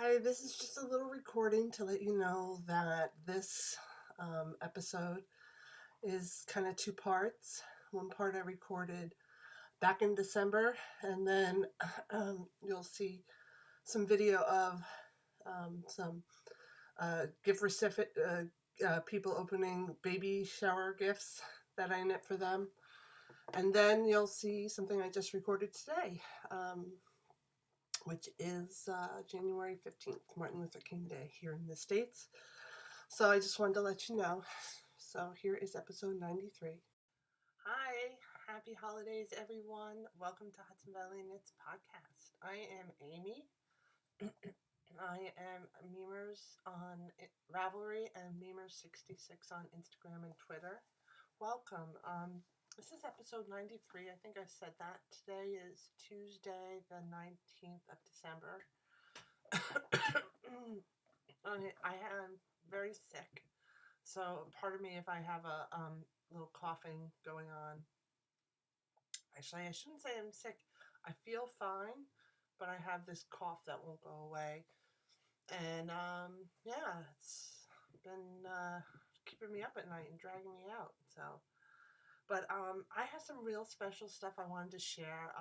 Hi, this is just a little recording to let you know that this episode is kind of two parts. One part I recorded back in December, and then you'll see some video of some gift recipient people opening baby shower gifts that I knit for them. And then you'll see something I just recorded today. Which is January 15th, Martin Luther King Day here in the States. So I just wanted to let you know. So here is episode 93. Hi, happy holidays, everyone. Welcome to Hudson Valley Knits podcast. I am Amy. I am Memers on Ravelry and Memers66 on Instagram and Twitter. Welcome. This is episode 93. I think I said that. Today is Tuesday, the 19th of December. I am very sick. So pardon me if I have a little coughing going on. Actually, I shouldn't say I'm sick. I feel fine, but I have this cough that won't go away. And yeah, it's been keeping me up at night and dragging me out. But I have some real special stuff I wanted to share.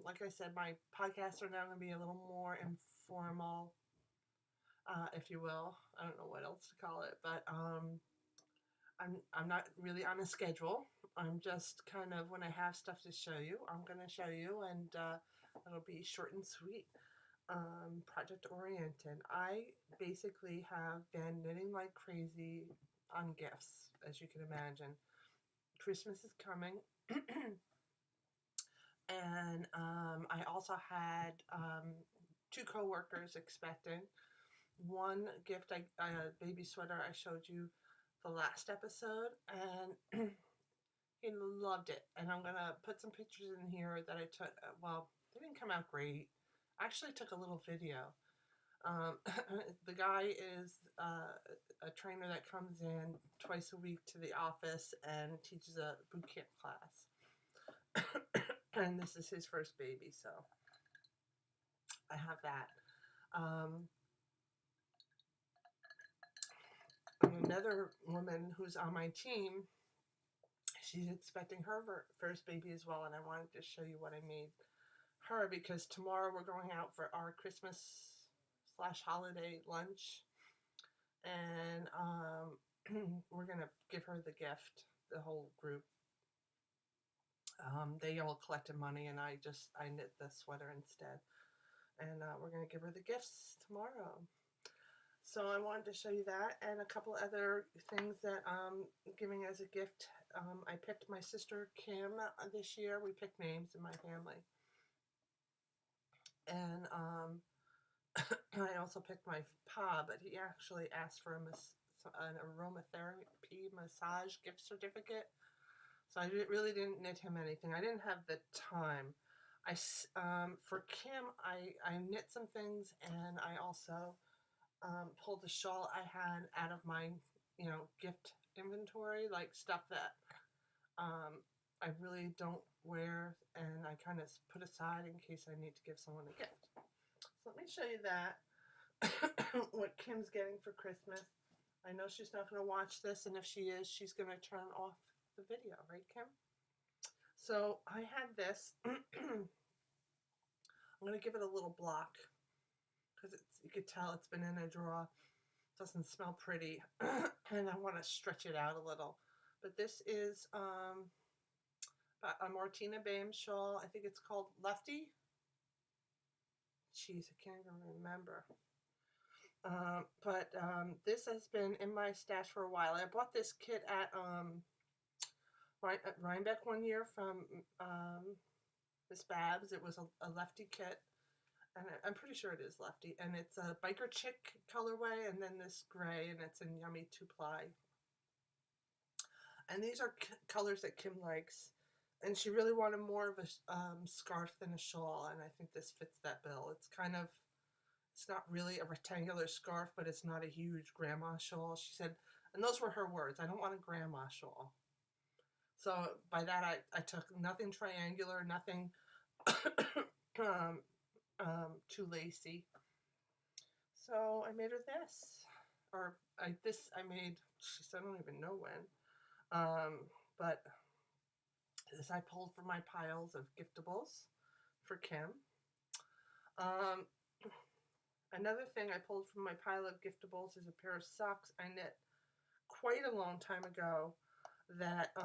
Like I said, my podcasts are now going to be a little more informal, if you will. I don't know what else to call it, but I'm not really on a schedule. I'm just kind of, when I have stuff to show you, I'm going to show you, and it'll be short and sweet. Project oriented. I basically have been knitting like crazy on gifts, as you can imagine. Christmas is coming. And I also had two coworkers expecting. One gift, a baby sweater I showed you the last episode, and he loved it. And I'm going to put some pictures in here that I took. Well, they didn't come out great. I actually took a little video. The guy is a trainer that comes in twice a week to the office and teaches a boot camp class. And this is his first baby, so I have that. Another woman who's on my team, she's expecting her first baby as well, and I wanted to show you what I made her because tomorrow we're going out for our Christmas/holiday lunch, and we're gonna give her the gift, the whole group. They all collected money, and I knit the sweater instead, and we're gonna give her the gifts tomorrow. So I wanted to show you that and a couple other things that I'm giving as a gift. I picked my sister Kim this year. We picked names in my family. And I also picked my pa, but he actually asked for an aromatherapy massage gift certificate. So I really didn't knit him anything. I didn't have the time. For Kim, I knit some things, and I also pulled the shawl I had out of my, gift inventory, like stuff that I really don't wear, and I kind of put aside in case I need to give someone a gift. So let me show you that, what Kim's getting for Christmas. I know she's not going to watch this, and if she is, she's going to turn off the video, right, Kim? So I had this. I'm going to give it a little block because you could tell it's been in a drawer. It doesn't smell pretty, and I want to stretch it out a little. But this is a Martina Baim shawl. I think it's called Lefty. Jeez, I can't even remember. But this has been in my stash for a while. I bought this kit at Rhinebeck one year from Miss Babs. It was a Lefty kit, and I'm pretty sure it is Lefty. And it's a biker chick colorway, and then this gray, and it's in Yummy 2-ply. And these are colors that Kim likes. And she really wanted more of a scarf than a shawl, and I think this fits that bill. It's not really a rectangular scarf, but it's not a huge grandma shawl. She said, and those were her words, I don't want a grandma shawl. So by that, I took nothing triangular, nothing too lacy. So I made her this, or I made. She said I don't even know when. But this I pulled from my piles of giftables for Kim. Um, Another thing I pulled from my pile of giftables is a pair of socks I knit quite a long time ago that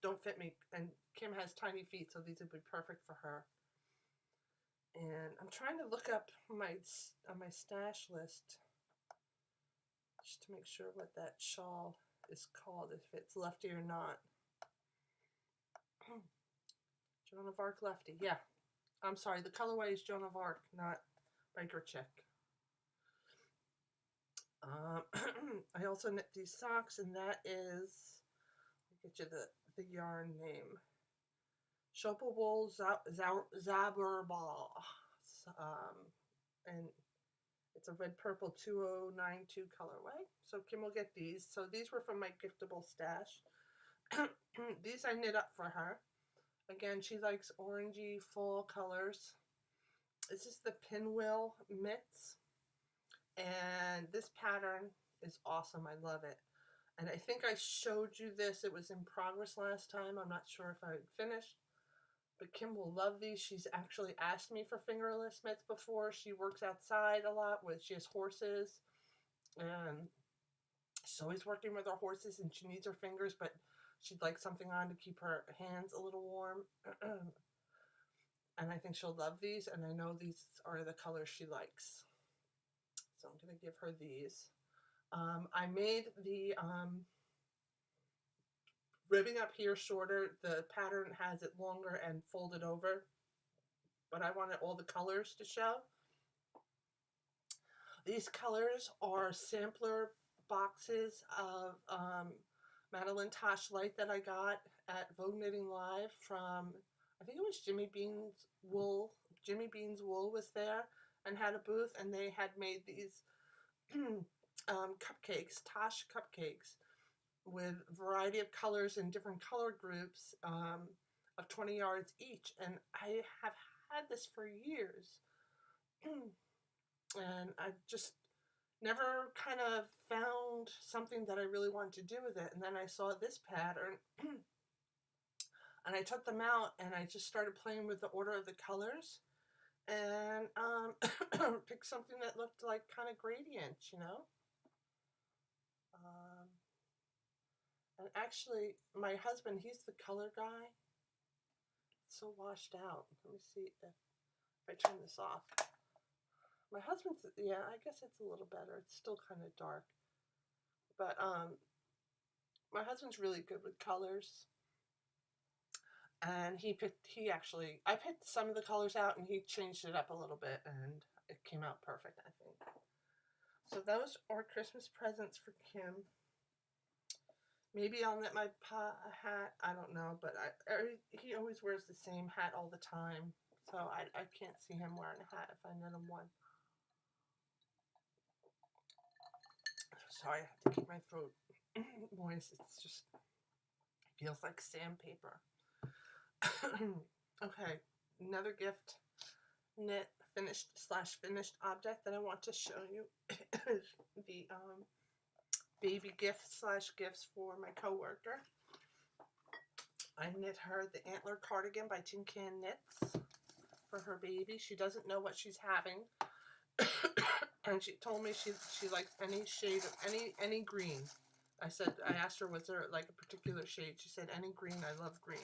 don't fit me. And Kim has tiny feet, so these would be perfect for her. And I'm trying to look up on my stash list just to make sure what that shawl is called, if it's lefty or not. Joan of Arc lefty, yeah. I'm sorry, the colorway is Joan of Arc, not Biker Chick. I also knit these socks, and that is, I'll get you the yarn name. Shoppa Wool Zaberball. And it's a red purple 2092 colorway. So Kim will get these. So these were from my giftable stash. These I knit up for her. Again, she likes orangey fall colors. This is the Pinwheel Mitts. And this pattern is awesome. I love it. And I think I showed you this. It was in progress last time. I'm not sure if I finished. But Kim will love these. She's actually asked me for fingerless mitts before. She works outside a lot she has horses. And she's always working with her horses and she needs her fingers, but she'd like something on to keep her hands a little warm. And I think she'll love these. And I know these are the colors she likes. So I'm going to give her these. I made the ribbing up here shorter. The pattern has it longer and folded over, but I wanted all the colors to show. These colors are sampler boxes of Madeline Tosh Light that I got at Vogue Knitting Live from, I think it was Jimmy Bean's Wool. Jimmy Bean's Wool was there and had a booth, and they had made these cupcakes, Tosh cupcakes, with a variety of colors in different color groups of 20 yards each. And I have had this for years. And I just never kind of found something that I really wanted to do with it. And then I saw this pattern and I took them out and I just started playing with the order of the colors and picked something that looked like kind of gradient, you know. And actually, my husband, he's the color guy. It's so washed out. Let me see if I turn this off. My husband's, yeah, I guess it's a little better. It's still kind of dark. But my husband's really good with colors. And I picked some of the colors out and he changed it up a little bit and it came out perfect, I think. So those are Christmas presents for Kim. Maybe I'll knit my pa a hat. I don't know, but he always wears the same hat all the time. So I can't see him wearing a hat if I knit him one. Sorry, I have to keep my throat moist. It's just, it feels like sandpaper. Okay, another gift knit finished object that I want to show you is the baby gifts for my coworker. I knit her the Antler Cardigan by Tin Can Knits for her baby. She doesn't know what she's having. And she told me she likes any shade of any green. I asked her, was there like a particular shade? She said, any green. I love green.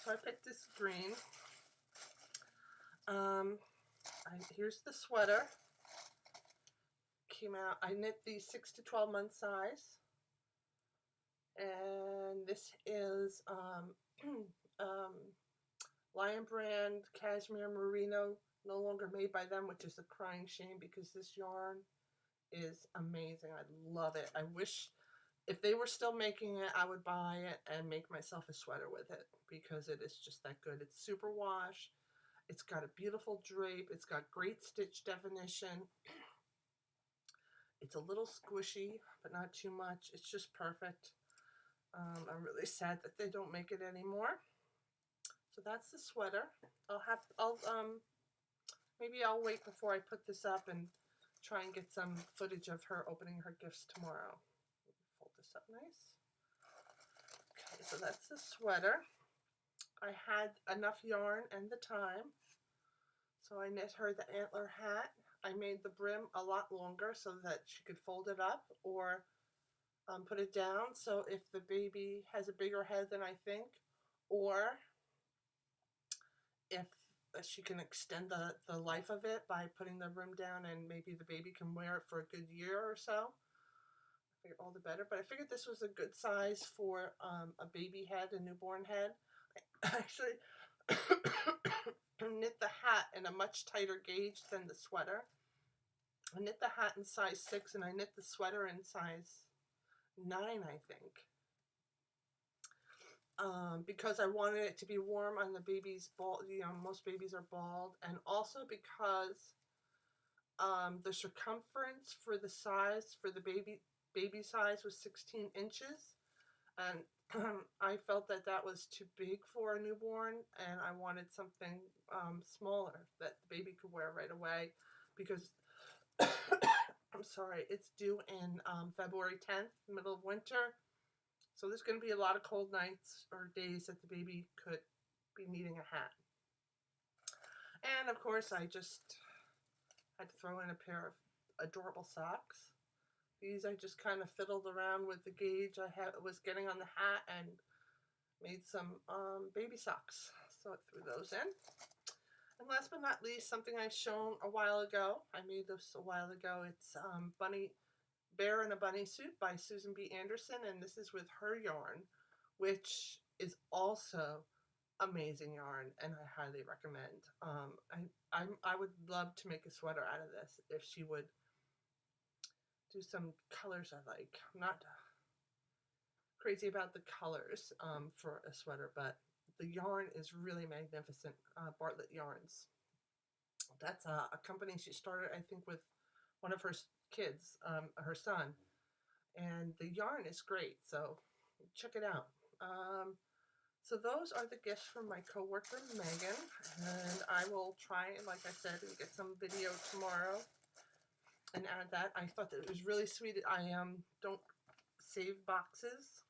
So I picked this green. Here's the sweater. Came out. I knit the 6 to 12 month size. And this is Lion Brand Cashmere Merino, no longer made by them, which is a crying shame because this yarn is amazing. I love it. I wish if they were still making it, I would buy it and make myself a sweater with it because it is just that good. It's super wash. It's got a beautiful drape. It's got great stitch definition. It's a little squishy, but not too much. It's just perfect. I'm really sad that they don't make it anymore. So that's the sweater. I'll maybe I'll wait before I put this up and try and get some footage of her opening her gifts tomorrow. Fold this up nice. Okay, so that's the sweater. I had enough yarn and the time, so I knit her the antler hat. I made the brim a lot longer so that she could fold it up or put it down, so if the baby has a bigger head than I think, or if she can extend the life of it by putting the brim down, and maybe the baby can wear it for a good year or so. I figured all the better, but I figured this was a good size for a baby head, a newborn head. I actually knit the hat in a much tighter gauge than the sweater. I knit the hat in size 6 and I knit the sweater in size 9, I think. Because I wanted it to be warm on the baby's bald, most babies are bald, and also because the circumference for the size, for the baby size was 16 inches, and I felt that that was too big for a newborn, and I wanted something smaller that the baby could wear right away, because I'm sorry, it's due in February 10th, middle of winter. So there's going to be a lot of cold nights or days that the baby could be needing a hat. And of course, I just had to throw in a pair of adorable socks. These I just kind of fiddled around with the gauge I was getting on the hat and made some baby socks. So I threw those in. And last but not least, something I've shown a while ago. I made this a while ago. It's Bear in a Bunny Suit by Susan B. Anderson, and this is with her yarn, which is also amazing yarn, and I highly recommend. I would love to make a sweater out of this if she would do some colors I like. I'm not crazy about the colors for a sweater, but the yarn is really magnificent. Bartlett Yarns. That's a company she started, I think, with one of her kids, her son, and the yarn is great, so check it out. So those are the gifts from my coworker Megan, and I will try, like I said, and get some video tomorrow and add that. I thought that it was really sweet. I don't save boxes.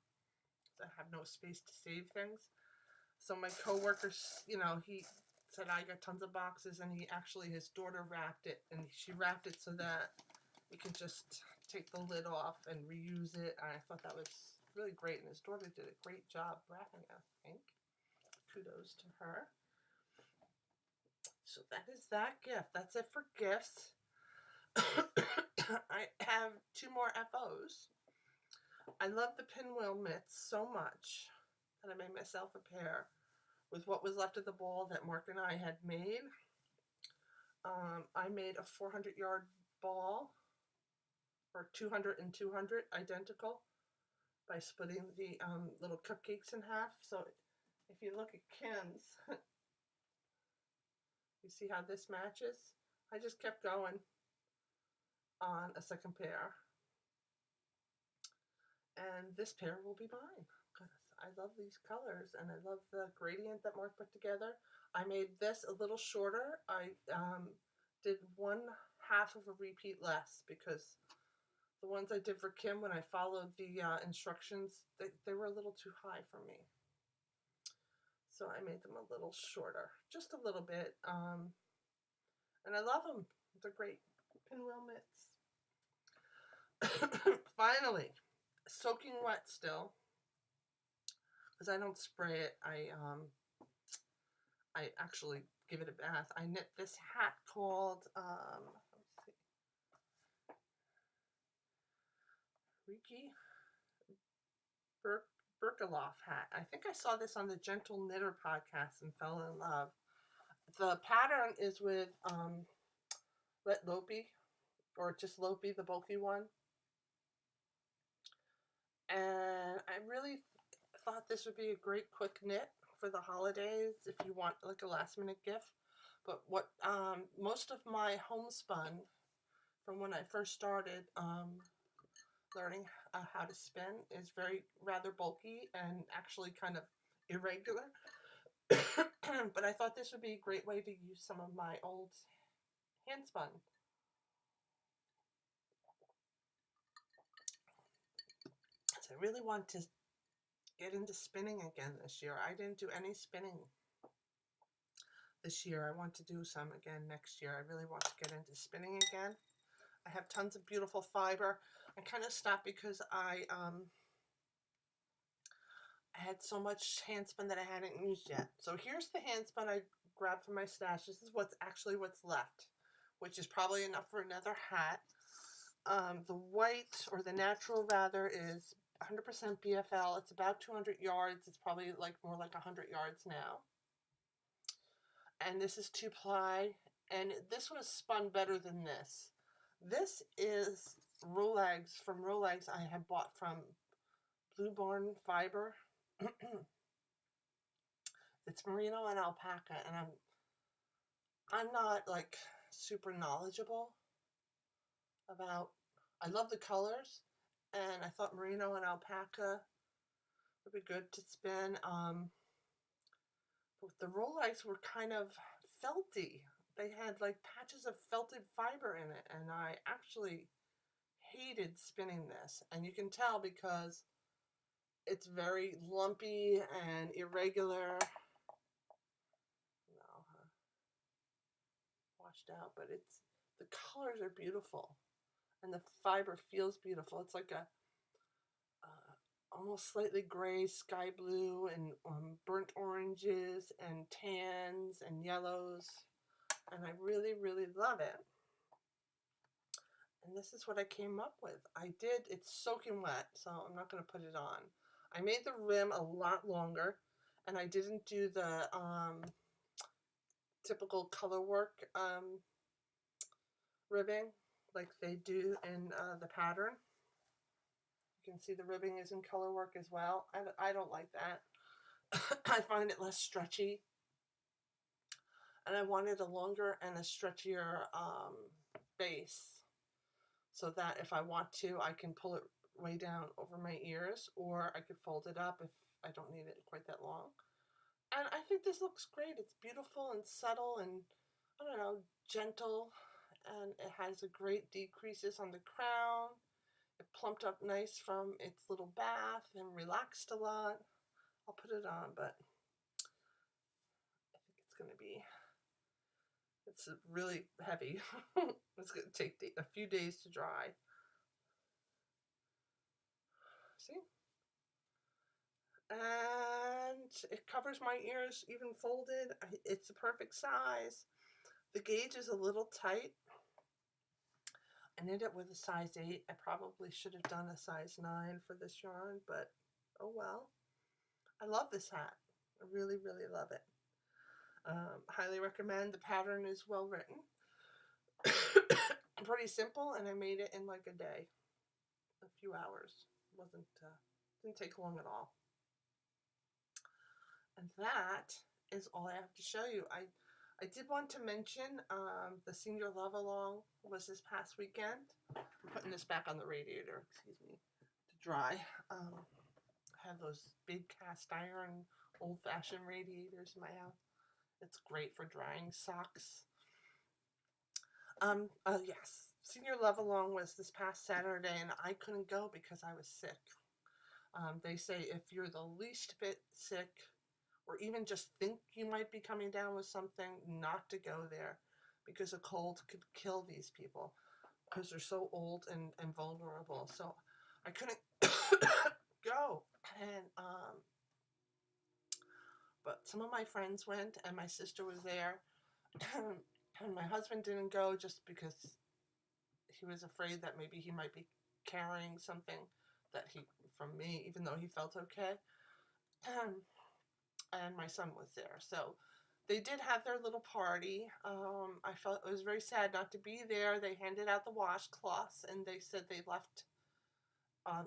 I have no space to save things. So my coworker, he said I got tons of boxes, and his daughter wrapped it, and she wrapped it so that you can just take the lid off and reuse it. And I thought that was really great, and his daughter did a great job wrapping it, I think. Kudos to her. So that is that gift. That's it for gifts. I have 2 more FOs. I love the pinwheel mitts so much that I made myself a pair with what was left of the ball that Mark and I had made. I made a 400-yard ball, or 200 and 200, identical, by splitting the little cupcakes in half. So if you look at Kim's, you see how this matches? I just kept going on a second pair. And this pair will be mine. I love these colors, and I love the gradient that Mark put together. I made this a little shorter. I did 1/2 of a repeat less, because the ones I did for Kim, when I followed the instructions, they were a little too high for me. So I made them a little shorter, just a little bit. And I love them. They're great pinwheel mitts. Finally, soaking wet still, because I don't spray it. I actually give it a bath. I knit this hat called let's see, Riki Berkeloff hat. I think I saw this on the Gentle Knitter podcast and fell in love. The pattern is with Let Lopi, or just Lopi, the bulky one. And I really thought this would be a great quick knit for the holidays if you want like a last minute gift. But what most of my homespun from when I first started learning how to spin is rather bulky and actually kind of irregular. But I thought this would be a great way to use some of my old hand spun. So I really want to get into spinning again this year. I didn't do any spinning this year. I want to do some again next year. I really want to get into spinning again. I have tons of beautiful fiber. I kind of stopped because I had so much hand spun that I hadn't used yet. So here's the hand spun I grabbed from my stash. This is what's left, which is probably enough for another hat. The white, or the natural rather, is 100% BFL. It's about 200 yards. It's probably like more like 100 yards now. And this is 2-ply, and this was spun better than this. This is Rolegs from Rolegs I had bought from Blue Barn Fiber. It's merino and alpaca, and I'm not like super knowledgeable about. I love the colors, and I thought merino and alpaca would be good to spin. But the Rolegs were kind of felty. They had like patches of felted fiber in it, and I actually hated spinning this. And you can tell because it's very lumpy and irregular. Washed out, but the colors are beautiful, and the fiber feels beautiful. It's like a almost slightly gray, sky blue, and burnt oranges, and tans, and yellows, and I really, really love it. And this is what I came up with. It's soaking wet, so I'm not going to put it on. I made the rim a lot longer, and I didn't do the typical color work ribbing like they do in the pattern. You can see the ribbing is in color work as well. I don't like that. I find it less stretchy, and I wanted a longer and a stretchier base, so that if I want to, I can pull it way down over my ears, or I could fold it up if I don't need it quite that long. And I think this looks great. It's beautiful and subtle and, I don't know, gentle, and it has a great decreases on the crown. It plumped up nice from its little bath and relaxed a lot. I'll put it on, but I think it's really heavy. It's going to take a few days to dry. See? And it covers my ears even folded. It's the perfect size. The gauge is a little tight. I knit it with a size 8. I probably should have done a size 9 for this yarn, but oh well. I love this hat. I really, really love it. Highly recommend. The pattern is well written. Pretty simple, and I made it in like a day, a few hours. Didn't take long at all. And that is all I have to show you. I did want to mention the senior love along was this past weekend. I'm putting this back on the radiator, excuse me, to dry. I have those big cast iron old-fashioned radiators in my house. It's great for drying socks. Yes, senior love along was this past Saturday, and I couldn't go because I was sick. They say if you're the least bit sick, or even just think you might be coming down with something, not to go there, because a cold could kill these people because they're so old and vulnerable. So I couldn't go, and but some of my friends went, and my sister was there, and my husband didn't go just because he was afraid that maybe he might be carrying something from me, even though he felt okay. And my son was there, so they did have their little party. I felt it was very sad not to be there. They handed out the washcloths, and they said they left,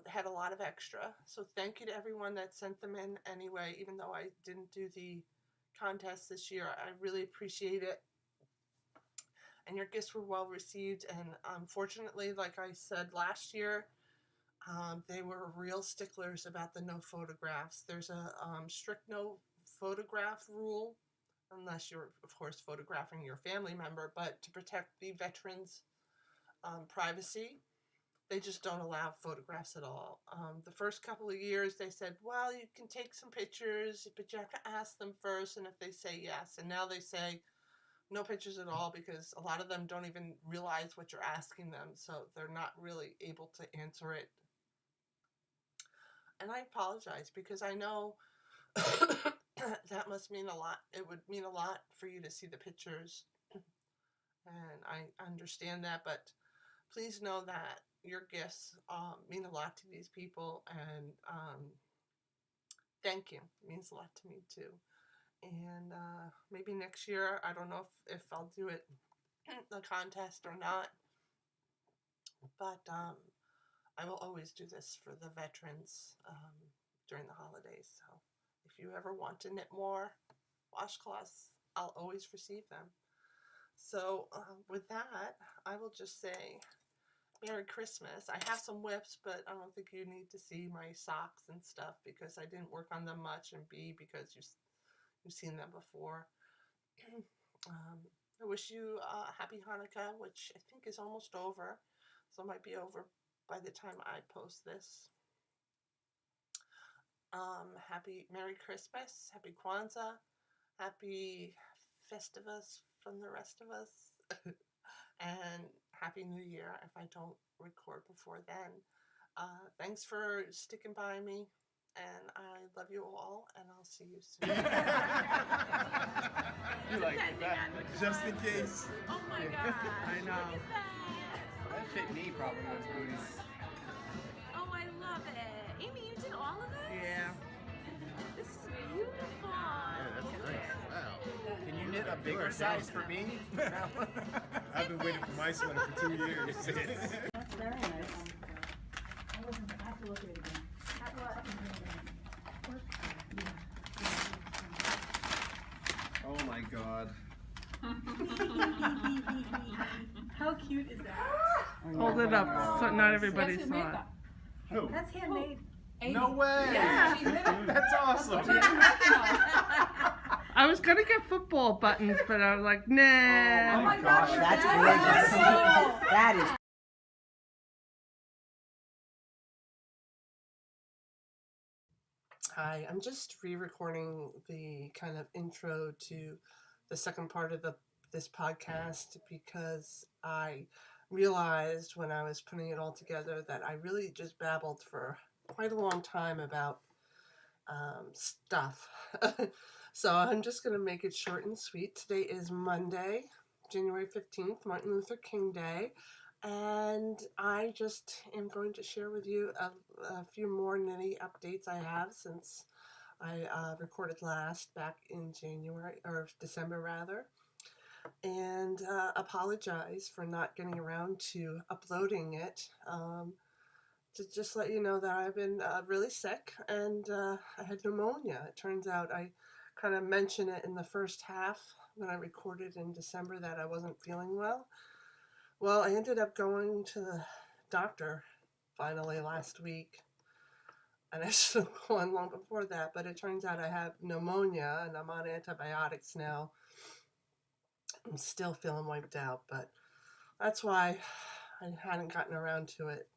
had a lot of extra. So thank you to everyone that sent them in anyway, even though I didn't do the contest this year. I really appreciate it. And your gifts were well received, and unfortunately, like I said last year, they were real sticklers about the no photographs. There's a strict no photograph rule unless you're, of course, photographing your family member, but to protect the veterans' privacy, they just don't allow photographs at all. The first couple of years, they said, well, you can take some pictures, but you have to ask them first, and if they say yes. And now they say no pictures at all, because a lot of them don't even realize what you're asking them, so they're not really able to answer it. And I apologize, because I know that must mean a lot. It would mean a lot for you to see the pictures, and I understand that, but please know that your gifts mean a lot to these people, and thank you. It means a lot to me too. And maybe next year, I don't know if I'll do it, the contest or not, but I will always do this for the veterans during the holidays. So if you ever want to knit more washcloths, I'll always receive them. So with that, I will just say Merry Christmas. I have some whips, but I don't think you need to see my socks and stuff, because I didn't work on them much, and B, because you've seen them before. I wish you a happy Hanukkah, which I think is almost over, so it might be over by the time I post this. Happy Merry Christmas, Happy Kwanzaa, Happy Festivus from the rest of us, and Happy New Year if I don't record before then. Thanks for sticking by me, and I love you all, and I'll see you soon. You like that? Just in case. Oh my god. I know. Look at that. That fit me probably, those booties. Oh, I love it. Amy, you did all of this? Yeah. This is beautiful. Yeah, that's nice. Wow. Can you knit a bigger size for me? I've been waiting for my sweater for 2 years. That's very nice. I have to look at it again. Oh my god. How cute is that? Hold it up so not everybody saw it. Who? That's handmade. No way! Yeah. That's awesome! I was gonna get football buttons, but I was like, nah. Oh my Gosh, gosh, that's that's gorgeous. beautiful. That is Hi, I'm just re-recording the kind of intro to the second part of this podcast, because I realized when I was putting it all together that I really just babbled for quite a long time about stuff. So I'm just going to make it short and sweet. Today is Monday, January 15th, Martin Luther King Day. And I just am going to share with you a few more knitting updates I have since I recorded last back in January, or December rather. And apologize for not getting around to uploading it. To just let you know that I've been really sick, and I had pneumonia. It turns out I kind of mentioned it in the first half when I recorded in December that I wasn't feeling well. Well, I ended up going to the doctor finally last week, and I should have gone long before that, but it turns out I have pneumonia and I'm on antibiotics now. I'm still feeling wiped out, but that's why I hadn't gotten around to it.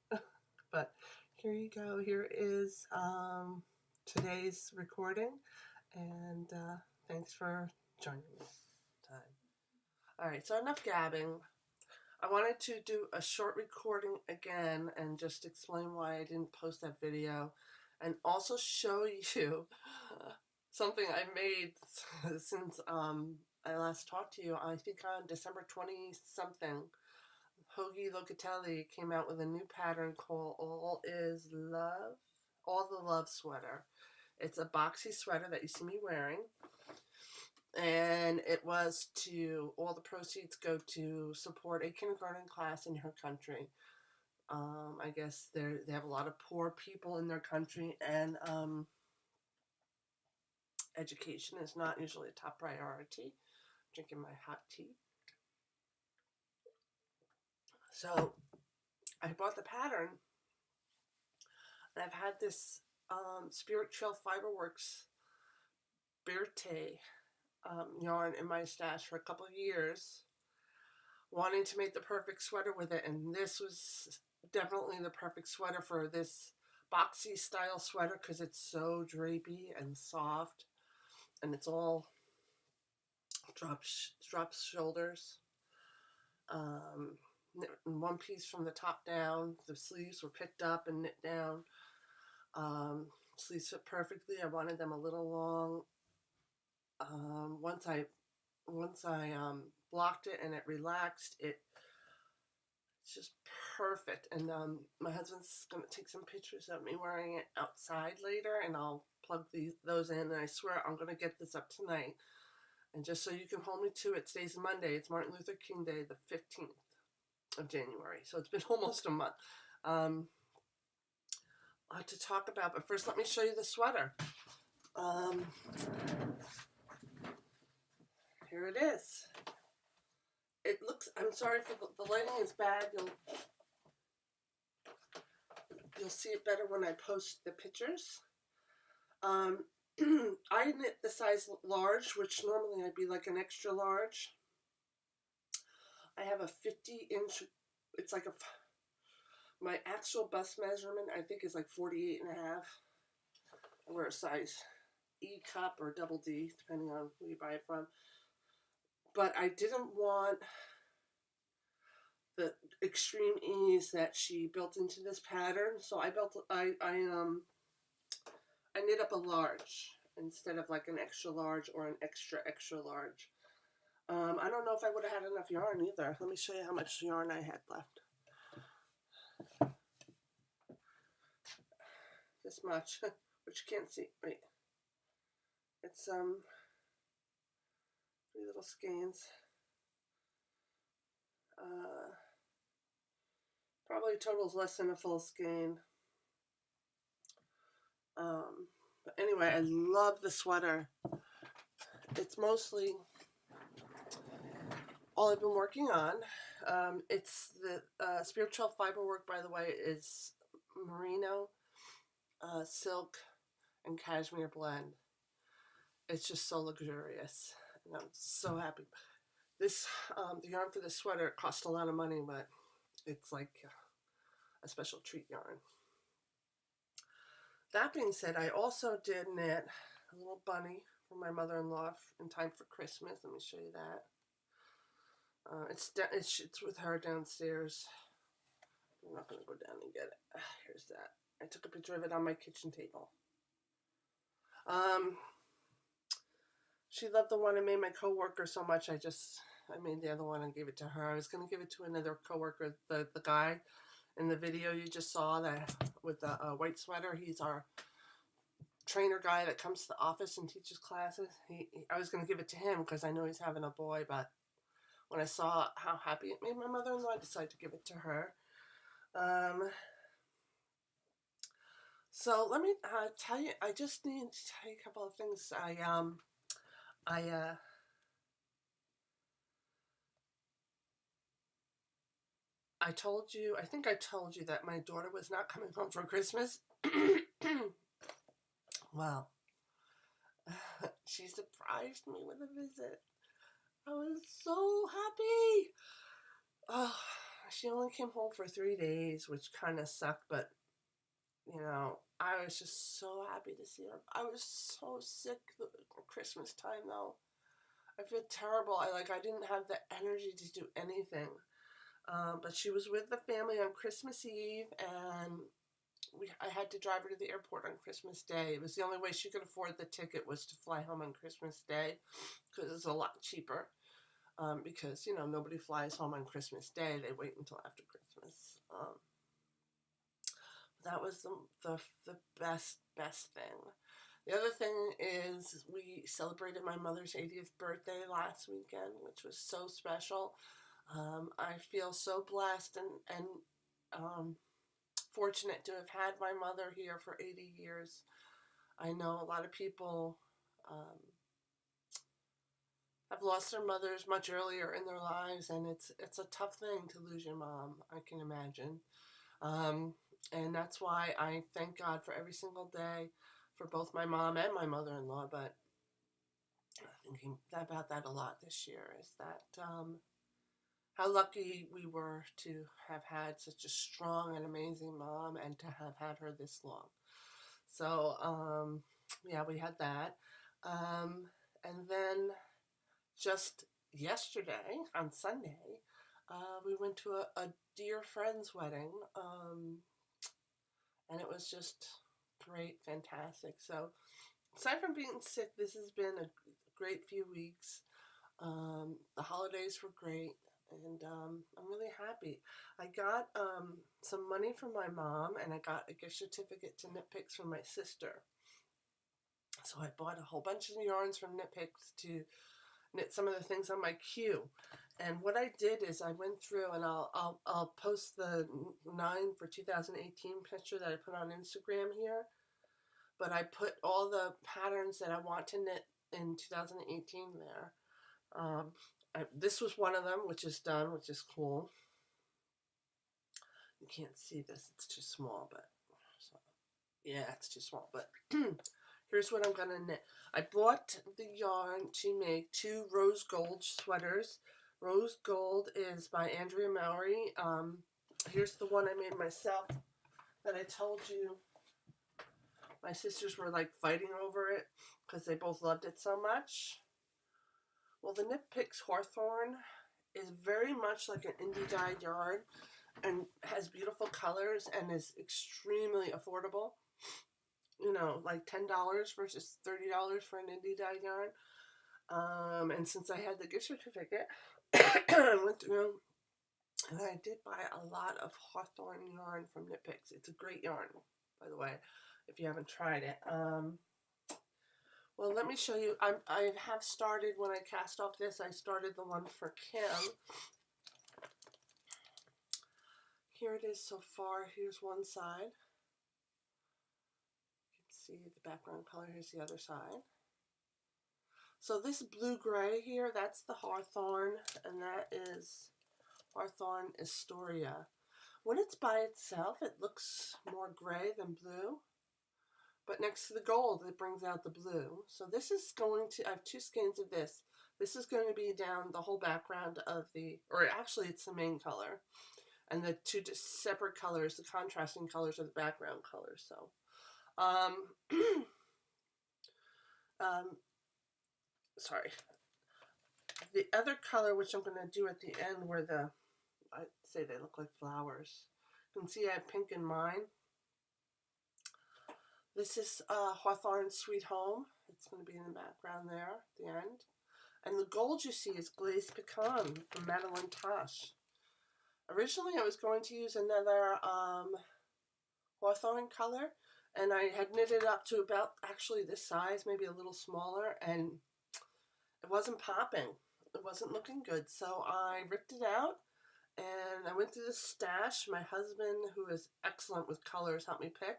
But here you go. Here is today's recording, and thanks for joining me. All right, so enough gabbing. I wanted to do a short recording again and just explain why I didn't post that video, and also show you something I made since I last talked to you. I think on December 20-something. Hoagie Locatelli came out with a new pattern called All Is Love, All the Love sweater. It's a boxy sweater that you see me wearing, and it was to, all the proceeds go to support a kindergarten class in her country. I guess they have a lot of poor people in their country, and education is not usually a top priority. Drinking my hot tea. So I bought the pattern, and I've had this Spirit Trail Fiberworks Birte yarn in my stash for a couple of years, wanting to make the perfect sweater with it, and this was definitely the perfect sweater for this boxy style sweater because it's so drapey and soft, and it's all drops shoulders. In one piece from the top down. The sleeves were picked up and knit down. Sleeves fit perfectly. I wanted them a little long. Once I blocked it and it relaxed, it's just perfect. And my husband's gonna take some pictures of me wearing it outside later, and I'll plug those in. And I swear I'm gonna get this up tonight. And just so you can hold me to it, today's Monday. It's Martin Luther King Day, the 15th of January. So it's been almost a month. A lot to talk about, but first let me show you the sweater. Here it is. It looks, I'm sorry for the lighting is bad. You'll see it better when I post the pictures. I knit the size large, which normally I'd be like an extra large. I have a 50-inch, it's like my actual bust measurement I think is like 48 and a half. I wear a size E cup or double D, depending on who you buy it from. But I didn't want the extreme ease that she built into this pattern, so I knit up a large instead of like an extra large or an extra large. I don't know if I would have had enough yarn either. Let me show you how much yarn I had left. This much, which you can't see. Wait. It's 3 little skeins. Probably totals less than a full skein. But anyway, I love the sweater. It's mostly all I've been working on. It's the spiritual fiber work, by the way, is merino, silk, and cashmere blend. It's just so luxurious, and I'm so happy. This the yarn for this sweater cost a lot of money, but it's like a special treat yarn. That being said, I also did knit a little bunny for my mother-in-law in time for Christmas. Let me show you that. It's with her downstairs. I'm not going to go down and get it. Here's that. I took a picture of it on my kitchen table. She loved the one I made my coworker so much. I made the other one and gave it to her. I was going to give it to another coworker, the guy in the video you just saw that with the white sweater. He's our trainer guy that comes to the office and teaches classes. I was going to give it to him because I know he's having a boy, but when I saw how happy it made my mother-in-law, I decided to give it to her. So let me tell you, I just need to tell you a couple of things. I think I told you that my daughter was not coming home for Christmas. Well, she surprised me with a visit. I was so happy. Oh, she only came home for 3 days, which kind of sucked, but, you know, I was just so happy to see her. I was so sick at Christmas time, though. I feel terrible. I didn't have the energy to do anything. But she was with the family on Christmas Eve, and I had to drive her to the airport on Christmas Day. It was the only way she could afford the ticket was to fly home on Christmas Day, because it's a lot cheaper. Because, you know, nobody flies home on Christmas Day. They wait until after Christmas. That was the best thing. The other thing is we celebrated my mother's 80th birthday last weekend, which was so special. I feel so blessed and fortunate to have had my mother here for 80 years. I know a lot of people have lost their mothers much earlier in their lives, and it's a tough thing to lose your mom, I can imagine. And that's why I thank God for every single day for both my mom and my mother-in-law. But thinking about that a lot this year, is that how lucky we were to have had such a strong and amazing mom and to have had her this long. So, yeah, we had that. And then just yesterday, on Sunday, we went to a dear friend's wedding, and it was just great, fantastic. So, aside from being sick, this has been a great few weeks. The holidays were great, and I'm really happy. I got some money from my mom, and I got a gift certificate to Knit Picks from my sister. So I bought a whole bunch of yarns from Knit Picks to knit some of the things on my queue. And what I did is I went through, and I'll post the 9 for 2018 picture that I put on Instagram here. But I put all the patterns that I want to knit in 2018 there. This was one of them, which is done, which is cool. You can't see this, it's too small, but so, yeah, it's too small. But here's what I'm gonna knit. I bought the yarn to make 2 rose gold sweaters. Rose gold is by Andrea Mowry. Here's the one I made myself that I told you my sisters were like fighting over it because they both loved it so much. Well, the Knit Picks Hawthorne is very much like an indie dyed yarn and has beautiful colors and is extremely affordable. You know, like $10 versus $30 for an indie dyed yarn. And since I had the gift certificate, I went through and I did buy a lot of Hawthorne yarn from Knit Picks. It's a great yarn, by the way, if you haven't tried it. Well, let me show you. I have started, when I cast off this, I started the one for Kim. Here it is so far. Here's one side. You can see the background color. Here's the other side. So this blue-gray here, that's the Hawthorne, and that is Hawthorne Astoria. When it's by itself, it looks more gray than blue. But next to the gold, it brings out the blue. So this is going to, I have 2 skeins of this. This is going to be down the whole background of the, or actually it's the main color. And the 2 separate colors, the contrasting colors, are the background colors. So, sorry. The other color, which I'm going to do at the end, where the, I'd say they look like flowers. You can see I have pink in mine. This is Hawthorne Sweet Home. It's going to be in the background there at the end. And the gold you see is Glazed Pecan from Madeline Tosh. Originally I was going to use another Hawthorne color, and I had knitted up to about actually this size, maybe a little smaller, and it wasn't popping. It wasn't looking good. So I ripped it out, and I went through the stash. My husband, who is excellent with colors, helped me pick.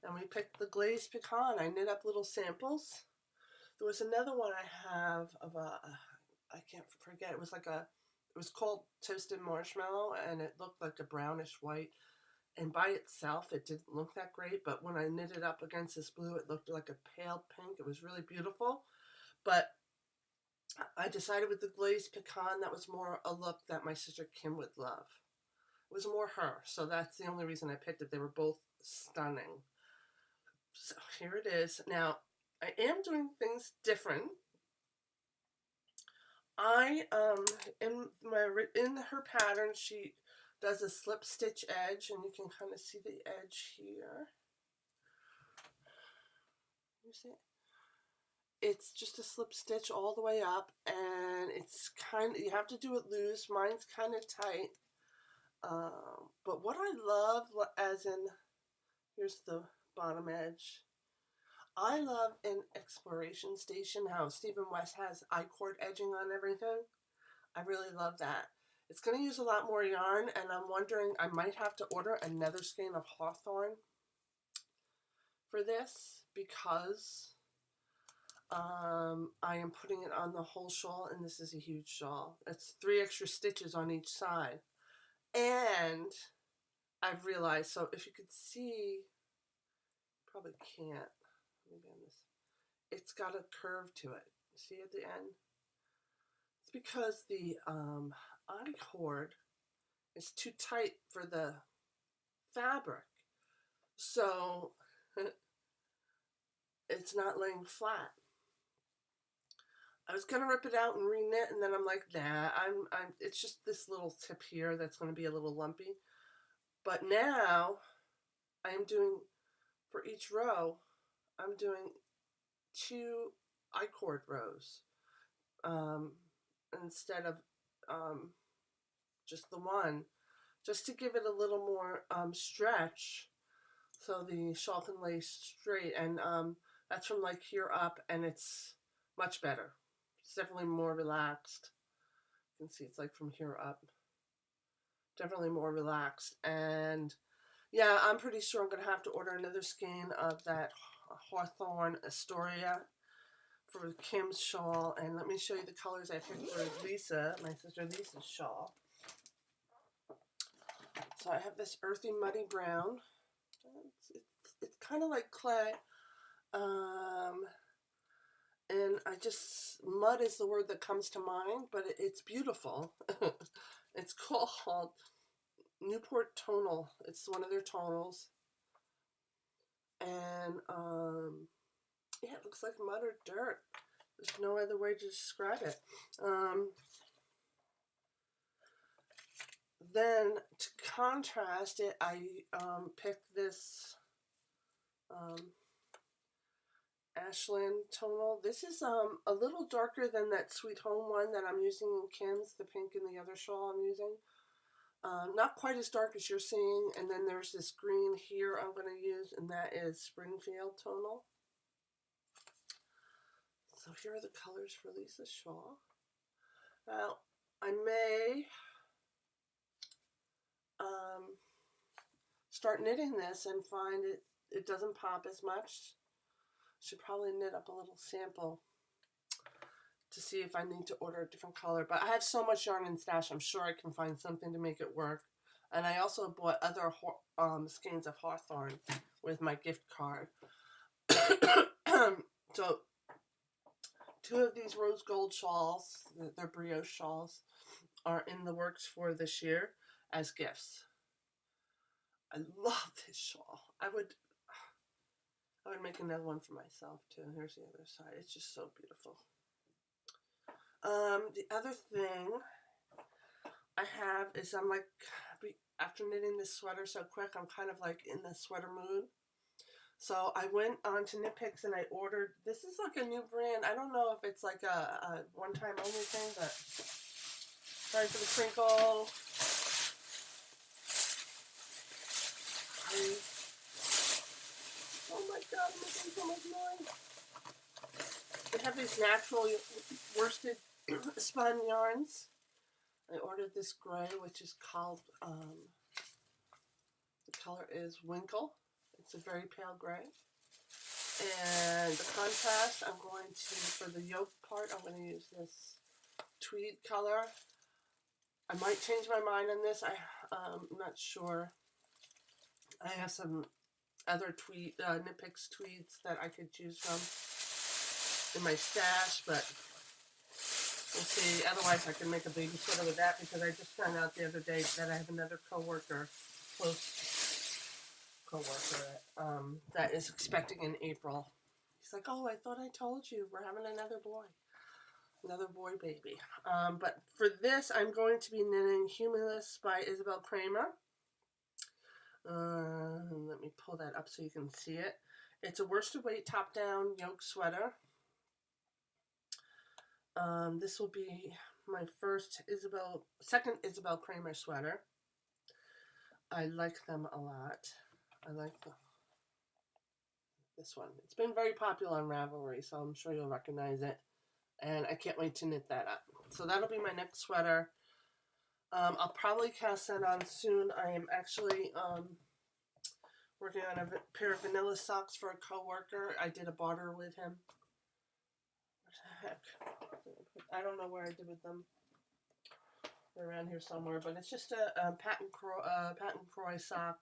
And we picked the Glazed Pecan. I knit up little samples. There was another one I have of a, I can't forget, it was like a, it was called Toasted Marshmallow, and it looked like a brownish white. And by itself, it didn't look that great, but when I knit it up against this blue, it looked like a pale pink. It was really beautiful. But I decided with the Glazed Pecan, that was more a look that my sister Kim would love. It was more her, so that's the only reason I picked it. They were both stunning. So here it is. Now, I am doing things different. In her pattern, she does a slip stitch edge, and you can kind of see the edge here. You see it? It's just a slip stitch all the way up, and it's kind of, you have to do it loose. Mine's kind of tight. But what I love, as in, here's the bottom edge. I love in Exploration Station how Stephen West has I-cord edging on everything. I really love that. It's going to use a lot more yarn, and I'm wondering, I might have to order another skein of Hawthorne for this, because I am putting it on the whole shawl, and this is a huge shawl. It's 3 extra stitches on each side. And I've realized, so if you could see, probably can't, maybe on this, it's got a curve to it. See at the end? It's because the eye cord is too tight for the fabric. So it's not laying flat. I was gonna rip it out and re-knit, and then I'm like, nah, it's just this little tip here that's gonna be a little lumpy. But now I am doing, for each row, I'm doing 2 I-cord rows instead of just the one, just to give it a little more stretch so the shawl can lay straight. And that's from like here up, and it's much better. It's definitely more relaxed. You can see it's like from here up. Definitely more relaxed. And yeah, I'm pretty sure I'm going to have to order another skein of that Hawthorne Astoria for Kim's shawl. And let me show you the colors I picked for Lisa, my sister Lisa's shawl. So I have this earthy muddy brown. It's kind of like clay. And mud is the word that comes to mind, but it's beautiful. It's called Newport Tonal. It's one of their tonals. And yeah, it looks like mud or dirt. There's no other way to describe it. Then to contrast it, I picked this Ashland tonal. This is a little darker than that Sweet Home one that I'm using in Kim's, the pink in the other shawl I'm using. Not quite as dark as you're seeing. And then there's this green here I'm going to use, and that is Springfield tonal. So here are the colors for Lisa's shawl. Now, I may start knitting this and find it doesn't pop as much. Should probably knit up a little sample to see if I need to order a different color. But I have so much yarn in stash, I'm sure I can find something to make it work. And I also bought other skeins of Hawthorne with my gift card. So 2 of these rose gold shawls, they're brioche shawls, are in the works for this year as gifts. I love this shawl. I would make another one for myself too. Here's the other side. It's just so beautiful. The other thing I have is I'm like, after knitting this sweater so quick, I'm kind of like in the sweater mood. So I went on to Knit Picks and I ordered, this is like a new brand. I don't know if it's like a one-time only thing, but sorry for the crinkle. Oh my god, I'm making so much noise. They have these natural worsted spun yarns. I ordered this gray, which is called, the color is Winkle. It's a very pale gray. And the contrast, I'm going to, for the yoke part, I'm going to use this tweed color. I might change my mind on this. I'm not sure. I have some other Knit Picks tweeds that I could choose from in my stash, but we'll see. Otherwise, I can make a baby sweater with that, because I just found out the other day that I have another coworker, close coworker, that is expecting in April. He's like, "Oh, I thought I told you we're having another boy baby." But for this, I'm going to be knitting Humulus by Isabel Kramer. Let me pull that up so you can see it. It's a worsted weight top-down yoke sweater. This will be my second Isabel Kramer sweater. I like them a lot. I like this one. It's been very popular on Ravelry, so I'm sure you'll recognize it. And I can't wait to knit that up. So that'll be my next sweater. I'll probably cast that on soon. I am actually working on a pair of vanilla socks for a coworker. I did a barter with him. What the heck? I don't know where I did with them. They're around here somewhere, but it's just a patent Croy sock,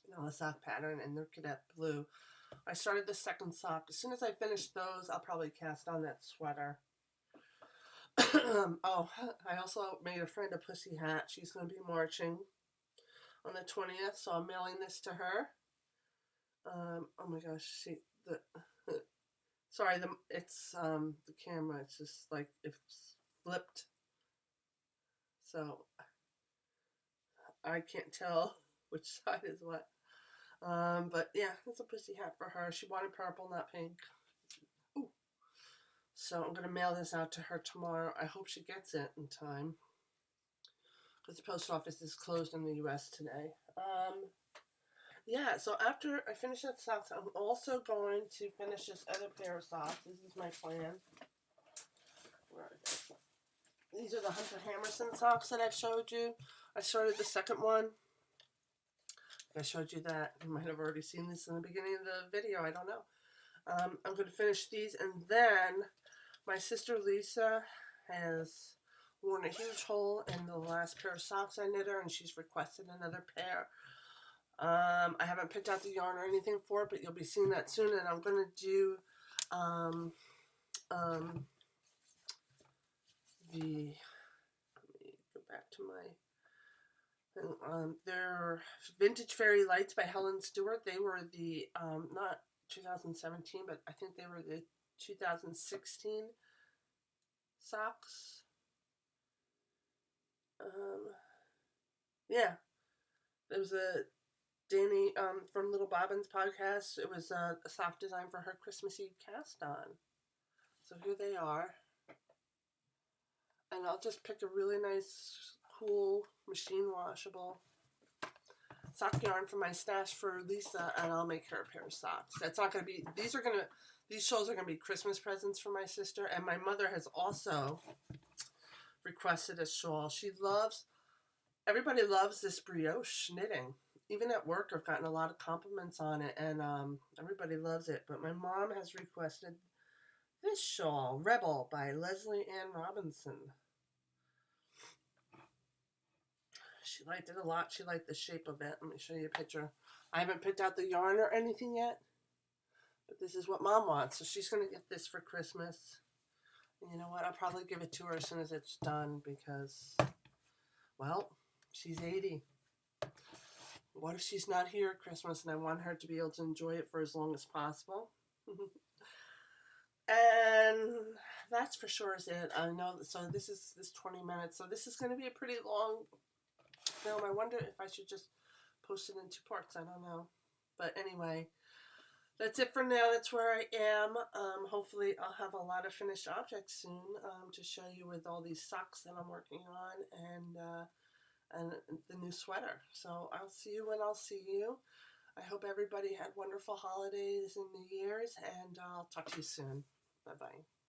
vanilla sock pattern, and they're cadet blue. I started the second sock. As soon as I finish those, I'll probably cast on that sweater. Oh, I also made a friend a pussy hat. She's going to be marching on the 20th, so I'm mailing this to her. Oh my gosh, see the sorry, it's the camera. It's just like it's flipped, so I can't tell which side is what. But yeah, it's a pussy hat for her. She wanted purple, not pink. Ooh. So I'm gonna mail this out to her tomorrow. I hope she gets it in time, because the post office is closed in the U.S. today. Yeah, so after I finish that socks, I'm also going to finish this other pair of socks. This is my plan. Where are they? These are the Hunter Hammerson socks that I've showed you. I started the second one. I showed you that. You might have already seen this in the beginning of the video. I don't know. I'm going to finish these, and then my sister Lisa has worn a huge hole in the last pair of socks I knit her, and she's requested another pair. I haven't picked out the yarn or anything for it, but you'll be seeing that soon. And I'm going to do let me go back to my they're Vintage Fairy Lights by Helen Stewart. They were the not 2017, but I think they were the 2016 socks. Yeah, there was a Danny from Little Bobbin's podcast. It was a sock design for her Christmas Eve cast on. So here they are. And I'll just pick a really nice, cool, machine washable sock yarn from my stash for Lisa, and I'll make her a pair of socks. That's not going to be, these shawls are going to be Christmas presents for my sister, and my mother has also requested a shawl. Everybody loves this brioche knitting. Even at work, I've gotten a lot of compliments on it, and everybody loves it. But my mom has requested this shawl, Rebel, by Leslie Ann Robinson. She liked it a lot. She liked the shape of it. Let me show you a picture. I haven't picked out the yarn or anything yet, but this is what Mom wants. So she's going to get this for Christmas. And you know what? I'll probably give it to her as soon as it's done because, well, she's 80. What if she's not here at Christmas and I want her to be able to enjoy it for as long as possible? And that's for sure is it. I know, so this is 20 minutes. So this is going to be a pretty long film. I wonder if I should just post it in 2 parts. I don't know. But anyway, that's it for now. That's where I am. Hopefully I'll have a lot of finished objects soon to show you with all these socks that I'm working on and the new sweater. So I'll see you when I'll see you. I hope everybody had wonderful holidays and New Year's, and I'll talk to you soon. Bye-bye.